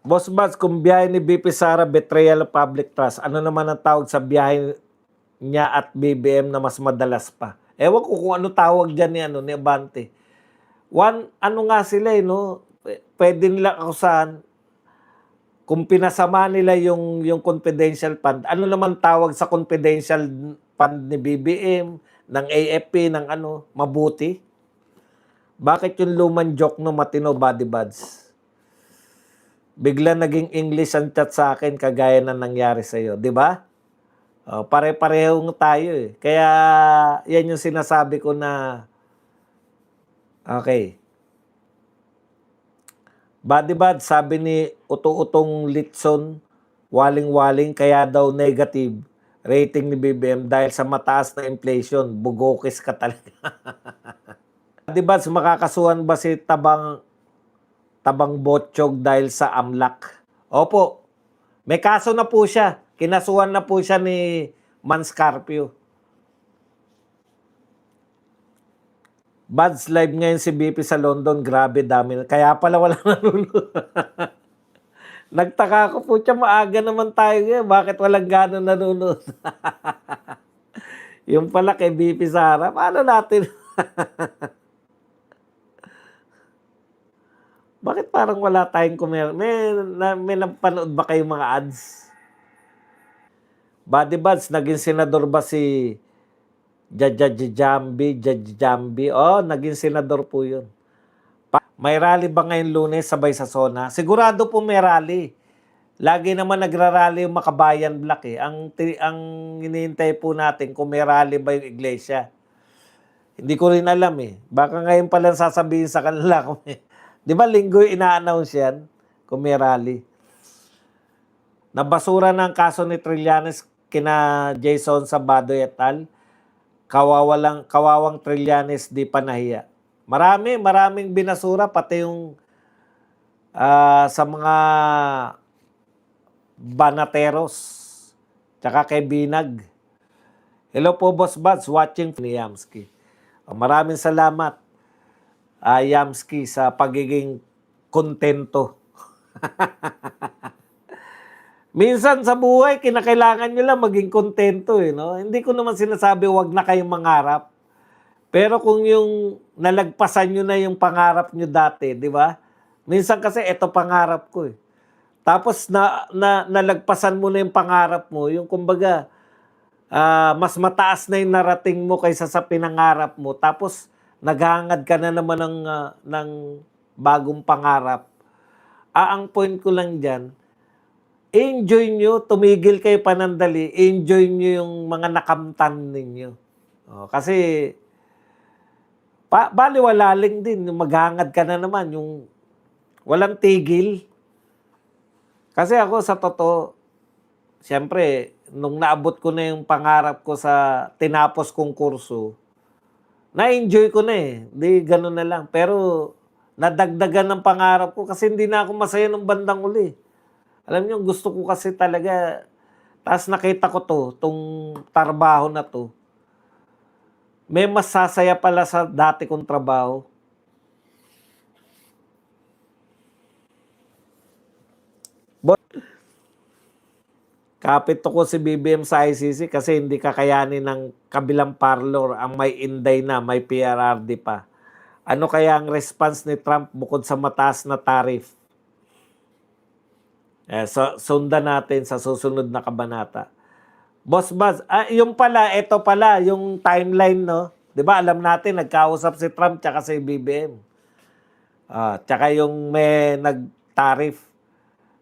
Boss Bats, kung biyahe ni BP Sara betrayal of public trust, ano naman ang tawag sa biyahe niya at BBM na mas madalas pa? Ewan ko kung ano tawag dyan ni Abante. Ano nga sila no? Pwede nila akusahan kung pinasama nila yung confidential fund. Ano naman tawag sa confidential fund ni BBM, ng AFP, ng mabuti? Bakit yung lumang joke no matino body buds? Bigla naging English ang chat sa akin kagaya na nangyari sa iyo, 'di ba? Pare-parehong tayo eh. Kaya yan yung sinasabi ko na okay. Body bad, sabi ni Uto-Utong Litson, waling-waling kaya daw negative rating ni BBM dahil sa mataas na inflation. Bugokis ka talaga. Body bad, makakasuhan ba si Tabang Botchog dahil sa AMLAC? Opo, may kaso na po siya. Kinasuhan na po siya ni Manscarpio. Buds live ngayon si BP sa London. Grabe, dami. Kaya pala wala nanonood. Nagtaka ko po siya, maaga naman tayo ngayon. Bakit walang gano'n nanonood? Yung pala kay BP Sara, paano natin? Bakit parang wala tayong may napanood ba kayong mga ads? Body Buds, naging senador ba si Jambi? Oh, naging senador po yun. May rally ba ngayon Lunes sabay sa SONA? Sigurado po may rally. Lagi naman nagrarally yung Makabayan Black eh. Ang hinihintay po natin kung may rally ba yung iglesia. Hindi ko rin alam eh. Baka ngayon pala sasabihin sa kanila kung di ba linggo ina-announce yan kung may rally. Nabasura ng kaso ni Trillanes kina Jason Sabadoy et al. Kawawang Trillanes di panahiya. Maraming binasura pati yung sa mga banateros tsaka kay Binag. Hello po Boss Buds, watching ni Yamski. Maraming salamat Yamski sa pagiging kontento. Minsan sa buhay, kinakailangan nyo lang maging kontento eh, no? Hindi ko naman sinasabi wag na kayong mangarap. Pero kung yung nalagpasan nyo na yung pangarap nyo dati, di ba? Minsan kasi ito pangarap ko eh. Tapos nalagpasan mo na yung pangarap mo, yung kumbaga, mas mataas na yung narating mo kaysa sa pinangarap mo. Tapos naghahangad ka na naman ng bagong pangarap. Ang point ko lang dyan, enjoy nyo, tumigil kayo panandali, enjoy nyo yung mga nakamtan ninyo. Kasi, baliwalaling din, maghangad ka na naman, yung walang tigil. Kasi ako sa totoo, siyempre, nung naabot ko na yung pangarap ko sa tinapos kong kurso, na-enjoy ko na eh. Di ganun na lang. Pero, nadagdagan ng pangarap ko kasi hindi na ako masaya nung bandang uli. Alam niyo, gusto ko kasi talaga, tapos nakita ko tong trabaho na to, may mas sasaya pala sa dati kong trabaho. Kapit ko si BBM sa ICC kasi hindi kakayanin ng kabilang parlor ang may Inday na, may PRRD pa. Ano kaya ang response ni Trump bukod sa mataas na tariff? So, sundan natin sa susunod na kabanata. Boss Buzz, yung pala, ito pala, yung timeline, no? Di ba, alam natin, nagkausap si Trump tsaka si BBM. Tsaka yung may nag-tariff.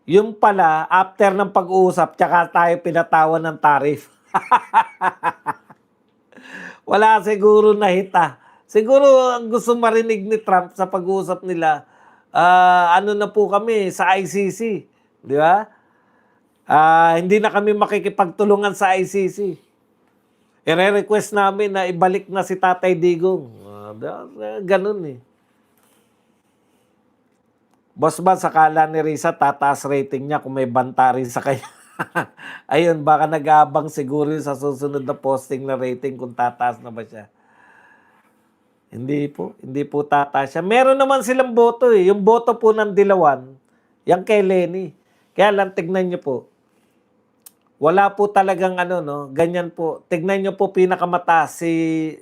Yung pala, after ng pag-uusap, tsaka tayo pinatawan ng tariff. Wala siguro nahita. Siguro ang gusto marinig ni Trump sa pag-uusap nila, ano na po kami sa ICC. Di ba? Hindi na kami makikipagtulungan sa ICC. I-request namin na ibalik na si Tatay Digong. Ganun eh. Boss ba, sakala ni Risa, tataas rating niya kung may banta rin sa kanya. Ayun, baka nag-aabang siguro sa susunod na posting na rating kung tataas na ba siya. Hindi po tataas siya. Meron naman silang boto eh. Yung boto po ng Dilawan, Yang kay Lenny. Kaya lang tignan niyo po, wala po talagang ano 'no, ganyan po. Tignan niyo po pinakamataas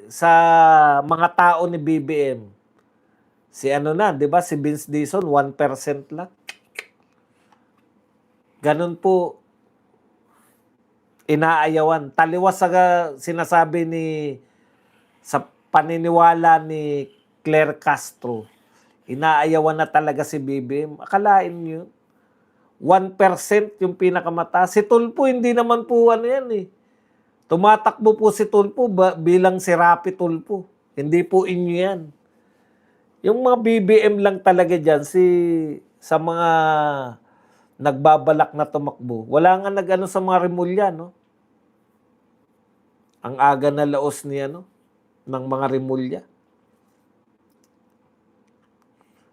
sa mga tao ni BBM. Si ano na, 'di ba, si Vince Dizon 1% lang. Gano'n po inaayawan. Taliwas sa sinasabi sa paniniwala ni Claire Castro, inaayawan na talaga si BBM. Akalain niyo, 1% yung pinakamataas. Si Tulfo hindi naman po ano yan eh. Tumatakbo po si Tulfo bilang si Rapi Tulfo. Hindi po inyo yan. Yung mga BBM lang talaga dyan, sa mga nagbabalak na tumakbo. Wala nga nag-ano sa mga Rimulya, no? Ang aga na laos ni ano, ng mga Rimulya.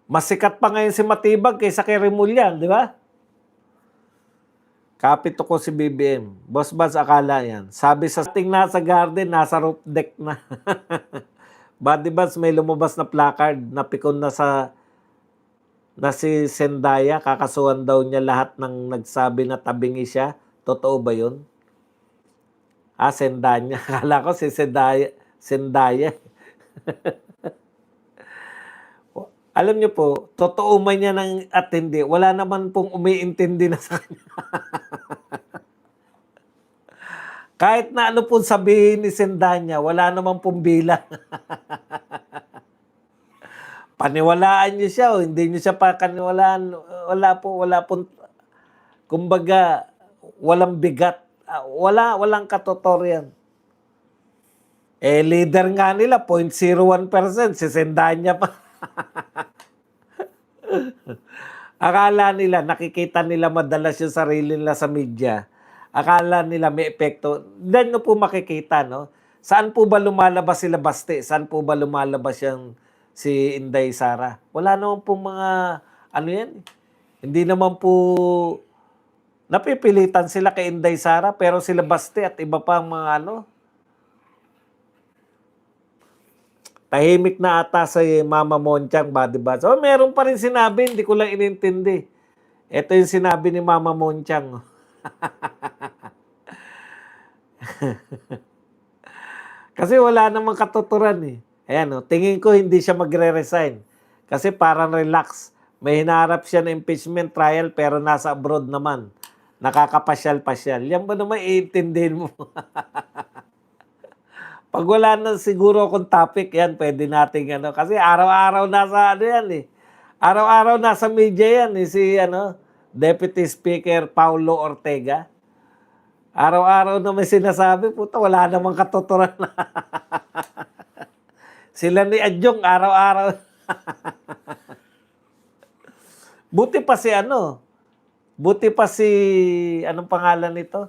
Mas sikat pa ngayon si Matibag kaysa kay Rimulya, di ba? Kapito ko si BBM. Boss Baz, akala yan. Sabi sa ating nasa garden, nasa roof deck na. Buddy Baz, may lumabas na placard, napikon na si Zendaya, kakasuhan daw niya lahat ng nagsabi na tabingi siya. Totoo ba yun? Zendaya. Akala ko si Zendaya. Alam niyo po, totoo man yan at hindi, wala naman pong umiintindi na sa kanya. Kahit na ano pong sabihin ni Zendaya, wala naman pong bilang. Paniwalaan niyo siya o hindi niyo siya pakaniwalaan, wala pong, kumbaga, walang bigat. Walang katotoryan. Leader nga nila, 0.01%, si Zendaya pa. Akala nila, nakikita nila madalas yung sarili nila sa media. Akala nila may epekto. Then no po makikita, no? Saan po ba lumalabas sila Baste? Saan po ba lumalabas si Inday Sara? Wala naman po mga, ano yan. Hindi naman po, napipilitan sila kay Inday Sara, pero sila Baste at iba pang mga ano, tahimik na ata si Mama Monchang, ba, diba? So, meron pa rin sinabi, hindi ko lang inintindi. Ito yung sinabi ni Mama Monchang. Kasi wala namang katuturan eh. Ayan, tingin ko hindi siya magre-resign. Kasi parang relax. May hinaharap siya na impeachment trial pero nasa abroad naman. Nakakapasyal-pasyal. Yan ba naman iintindihin mo? Pag wala na siguro akong topic, yan, pwede nating ano. Kasi araw-araw nasa ano yan eh. Araw-araw nasa media yan eh. Si Deputy Speaker Paulo Ortega. Araw-araw na may sinasabi, puta, wala namang katuturan. Sila ni Adjong, araw-araw. Buti pa si anong pangalan nito?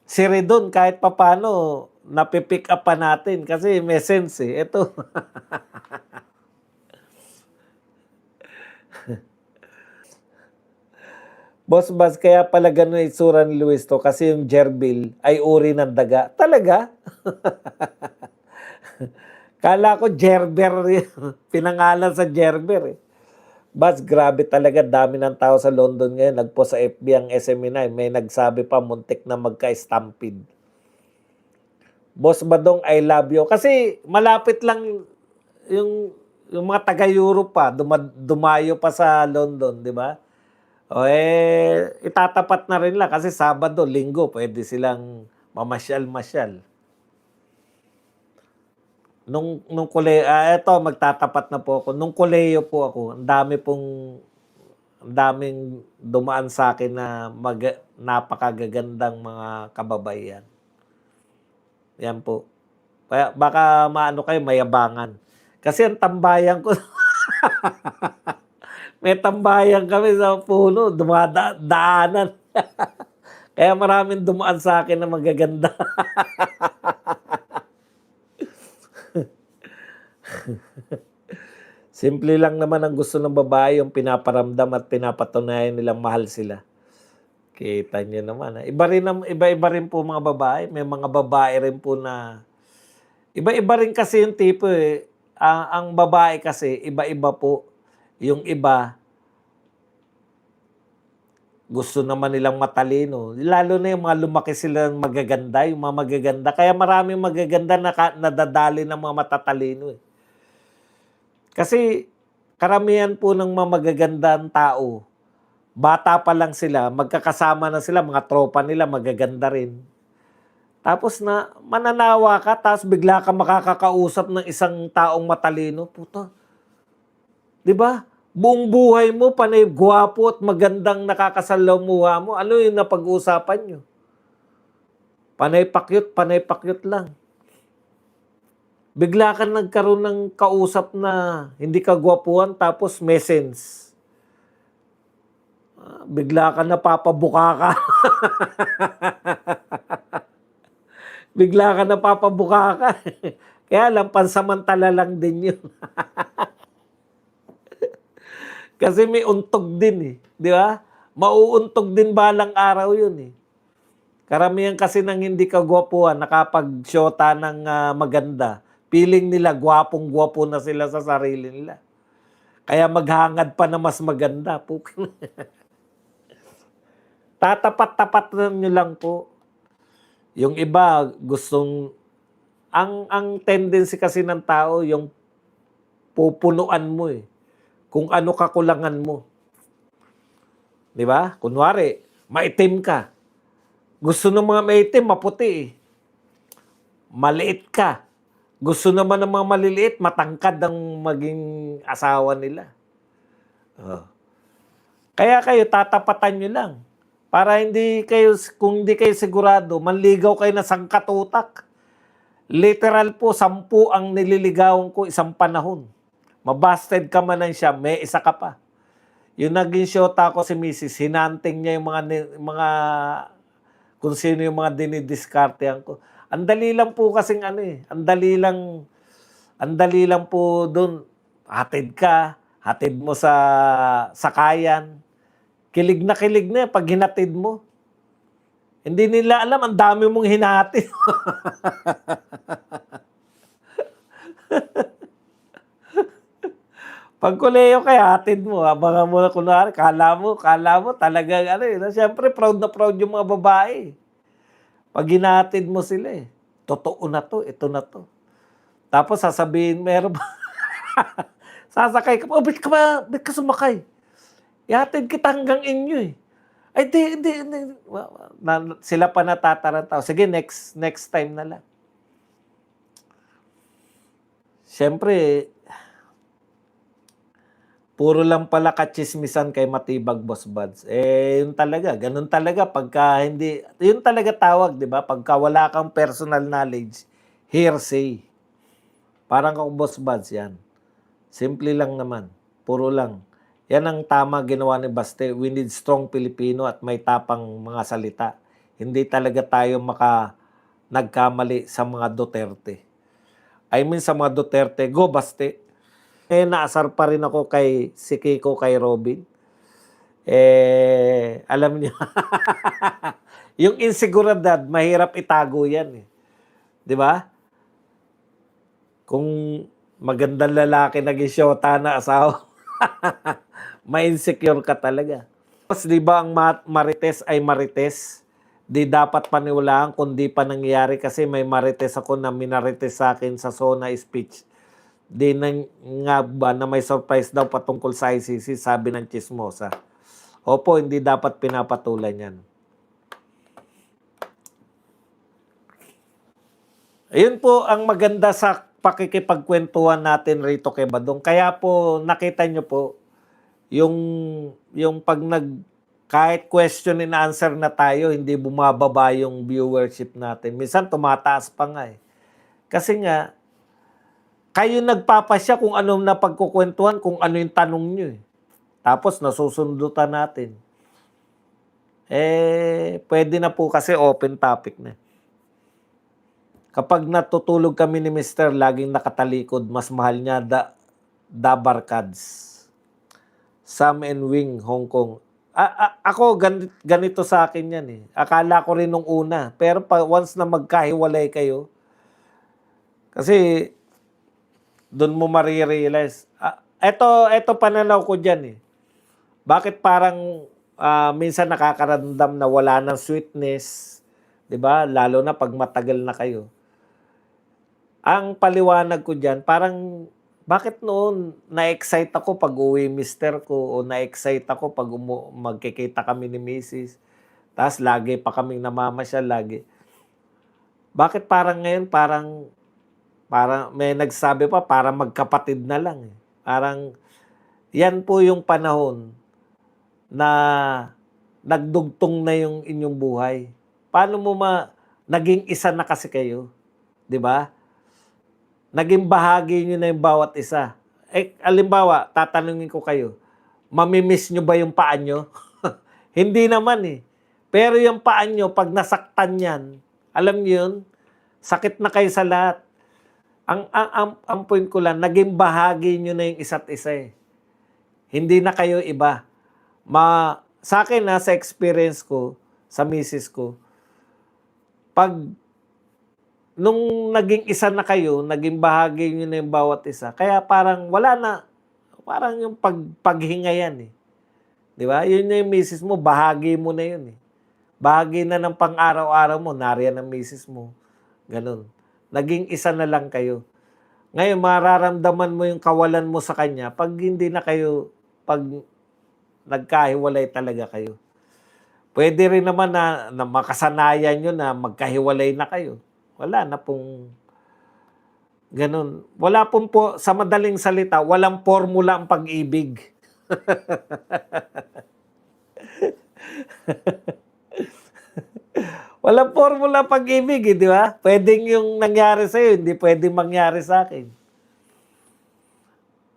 Si Redon, kahit papano, napipick up pa natin kasi may sense eh. Ito. Boss Baz, kaya pala gano'n itsura ni Luis to kasi yung gerbil ay uri ng daga. Talaga? Kala ko gerber, pinangalan sa gerber eh. Baz, grabe talaga, dami ng tao sa London ngayon. Nagpost sa FB ang SME9. May nagsabi pa, muntik na magka-stampede. Boss Badong, I love you. Kasi malapit lang yung mga taga-Europe pa, dumayo pa sa London, di ba? Itatapat na rin lang kasi Sabado, Linggo, pwede silang mamasyal-masyal. Nung koleyo, magtatapat na po ako. Nung koleyo po ako, ang daming dumaan sa akin na napakagagandang mga kababaihan. Yan po. Baka maano kayo, mayabangan. Kasi ang tambayan ko, may tambayan kami sa puno, daanan. Kaya maraming dumaan sa akin na magaganda. Simple lang naman ang gusto ng babae, yung pinaparamdam at pinapatunayan nilang mahal sila. Kita niyo naman. Iba-iba rin po mga babae. May mga babae rin po na, iba-iba rin kasi yung tipo eh. ang babae kasi iba-iba po. Yung iba, gusto naman nilang matalino. Lalo na yung mga lumaki sila magaganda, yung mga magaganda. Kaya maraming magaganda na nadadali ng mga matatalino. Eh. Kasi karamihan po ng mga magagandang tao, bata pa lang sila, magkakasama na sila, mga tropa nila magaganda rin. Tapos na mananawa ka, tapos bigla ka makakakausap ng isang taong matalino. Puto, di ba? Buong buhay mo, panay gwapo at magandang nakakasalamuha mo. Ano yung napag-uusapan nyo? Panay pakyut lang. Bigla ka nagkaroon ng kausap na hindi ka gwapuhan, tapos may sense. Bigla ka napapabuka ka. Bigla ka napapabuka ka. Kaya lang, pansamantala lang din yun. Kasi may untog din eh. Di ba? Mauuntog din balang araw yun eh. Karamihan kasi ng hindi kagwapuhan, nakapag-shota ng maganda, feeling nila gwapong-gwapo na sila sa sarili nila. Kaya maghangad pa na mas maganda. Tatapat-tapat na nyo lang po. Yung iba, gustong... Ang tendency kasi ng tao, yung pupunuan mo eh. Kung ano kakulangan mo. Di ba? Kunwari, maitim ka. Gusto ng mga maitim, maputi eh. Maliit ka. Gusto naman ng mga maliliit, matangkad ang maging asawa nila. Oh. Kaya kayo, tatapatan nyo lang. Para hindi kayo, kung hindi kayo sigurado, manligaw kayo na sangkatutak. Literal po, 10 ang nililigawan ko isang panahon. Mabasted ka man lang siya, may isa ka pa. Yung naging shota ko si Mrs., hinanting niya yung mga kung sino yung mga dinidiskartehan ko. Ang dali lang po kasing ano eh. Ang dali lang po doon. Hatid ka, hatid mo sa sakayan. Kilig na pag hinatid mo. Hindi nila alam, ang dami mong hinatid. Pag kuleyo kaya hatid mo, abangan mo na kunwari, kala mo talagang ano eh. Siyempre, proud na proud yung mga babae. Pag hinatid mo sila eh, totoo na to, ito na to. Tapos sasabihin, meron ba? Sasakay ka pa, ba't ka sumakay? Ihatid kita hanggang inyo eh. Ay, hindi. Sila pa natatarantaw. Sige, next time na lang. Siyempre, puro lang pala katsismisan kay Matibag Boss Buds. Eh, yun talaga. Ganun talaga. Pagka hindi, yun talaga tawag, di ba? Pagka wala kang personal knowledge, hearsay. Parang kung Boss Buds yan. Simple lang naman. Puro lang. Yan ang tama ginawa ni Baste. We need strong Pilipino at may tapang mga salita. Hindi talaga tayo nagkamali sa mga Duterte. I mean sa mga Duterte, go Baste. Eh, naasar pa rin ako kay si Kiko, kay Robin. Eh, alam niyo, yung insiguridad, mahirap itago yan eh. Di ba? Kung magandang lalaki naging syota na asawa, ma-insecure ka talaga. Tapos di ba ang marites ay marites? Di dapat paniwalaan kung di pa nangyayari kasi may marites ako na minarites sa akin sa Sona speech. Di na nga ba na may surprise daw patungkol sa ICC, sabi ng chismosa. Opo, hindi dapat pinapatulan yan. Ayun po ang maganda sa pakikipagkwentuhan natin rito kay Badong. Kaya po nakita nyo po yung pag kahit question and answer na tayo, hindi bumababa yung viewership natin. Minsan tumataas pa nga eh. Kasi nga, kayo nagpapasya kung anong napagkukwentuhan, kung ano yung tanong nyo eh. Tapos nasusundutan natin. Eh, pwede na po kasi open topic na. Kapag natutulog kami ni Mr., laging nakatalikod, mas mahal niya Dabarkads. Sam and Wing, Hong Kong. Ako, ganito sa akin yan eh. Akala ko rin nung una. Pero once na magkahiwalay kayo, kasi Do'n mo mare-realize. Eto pananaw ko diyan, eh. Bakit parang, minsan nakakaramdam na wala ng sweetness, 'di ba, lalo na 'pag matagal na kayo. Ang paliwanag ko diyan parang bakit noon na-excite ako pag-uwi mister ko o na-excite ako 'pag magkikita kami ni misis, ta's lagi pa kaming namamasyal lagi. Bakit parang ngayon parang may nagsabi pa parang magkapatid na lang, eh. Parang 'yan po yung panahon na nagdugtong na yung inyong buhay. Paano mo naging isa na kasi kayo, 'di ba? Naging bahagi niyo na yung bawat isa. Eh, halimbawa, tatanungin ko kayo, mami-miss niyo ba yung paa niyo? Hindi naman, eh. Pero yung paa niyo 'pag nasaktan niyan, alam niyo yun, sakit na kayo sa lahat. Ang point ko lang, naging bahagi niyo na yung isa't isa, eh. Hindi na kayo iba. Sa'kin, sa experience ko, sa misis ko, 'pag nung naging isa na kayo, naging bahagi niyo na yung bawat isa, kaya parang wala na, parang yung paghinga yan, eh. 'Di ba? Yun na yung misis mo, bahagi mo na yun, eh. Bahagi na ng pang-araw-araw mo, nariyan ang misis mo, gano'n. Naging isa na lang kayo. Ngayon mararamdaman mo yung kawalan mo sa kanya 'pag hindi na kayo 'pag nagkahiwalay talaga kayo. Puwede rin naman na makasanayan niyo na magkahiwalay na kayo. Wala na pong gano'n. Wala pong sa madaling salita, walang formula ang pag-ibig. Walang formula ang pag-ibig, eh, 'di ba? Puwedeng yung nangyari sa'yo, hindi puwedeng mangyari sa'kin.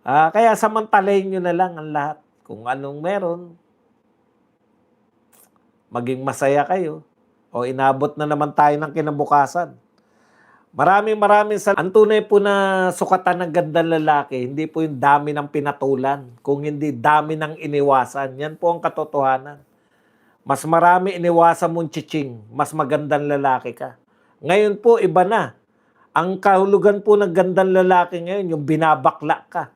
Kaya samantalahin niyo na lang ang lahat. Kung anong meron, maging masaya kayo. O inabot na naman tayo ng kinabukasan. Maraming ang tunay po na sukatan ng gandang lalaki, hindi po yung dami ng pinatulan, kung hindi dami ng iniwasan. Yan po ang katotohanan. Mas marami iniwasan mong chiching, mas magandang lalaki ka. Ngayon po, iba na. Ang kahulugan po ng gandang lalaki ngayon, yung binabakla ka.